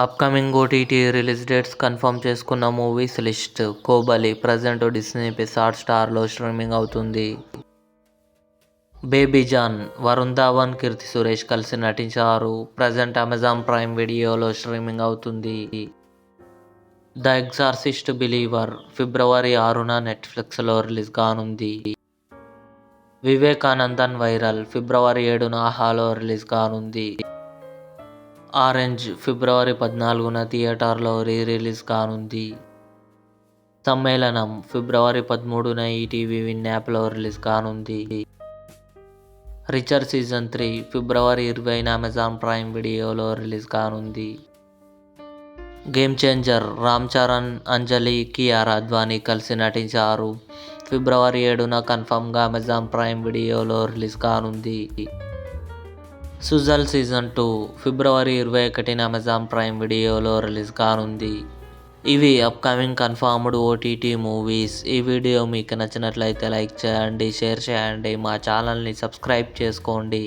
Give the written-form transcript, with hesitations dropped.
Upcoming OTT release dates confirm చేసుకున్న movies list. 'Kobali' present Disney plus హాట్‌స్టార్లో streaming అవుతుంది. 'Baby John' Varun Dhawan, Keerthy Suresh కలిసి నటించారు. Present Amazon prime వీడియోలో streaming అవుతుంది. 'ద ఎగ్జార్సిస్ట్ బిలీవర్' ఫిబ్రవరి 6న నెట్ఫ్లిక్స్లో రిలీజ్ కానుంది. 'వివేకానందన్ వైరల్' ఫిబ్రవరి 7న ఆహాలో రిలీజ్ కానుంది. 'ఆరెంజ్' ఫిబ్రవరి 14న థియేటర్లో రిలీజ్ కానుంది. 'సమ్మేళనం' ఫిబ్రవరి 13న ఈటీవీ విన్ యాప్లో రిలీజ్ కానుంది. 'రిచర్ సీజన్ 3' ఫిబ్రవరి 20న అమెజాన్ ప్రైమ్ వీడియోలో రిలీజ్ కానుంది. 'గేమ్ చేంజర్' రామ్ చరణ్, అంజలి, కియారా అద్వానీ కలిసి నటించారు. ఫిబ్రవరి 7న కన్ఫర్మ్గా అమెజాన్ ప్రైమ్ వీడియోలో రిలీజ్ కానుంది. 'సుజల్ సీజన్ 2' ఫిబ్రవరి 21న అమెజాన్ ప్రైమ్ వీడియోలో రిలీజ్ కానుంది. ఇవి అప్కమింగ్ కన్ఫర్మ్డ్ ఓటీటీ మూవీస్. ఈ వీడియో మీకు నచ్చినట్లయితే లైక్ చేయండి, షేర్ చేయండి, మా ఛానల్ని సబ్స్క్రైబ్ చేసుకోండి.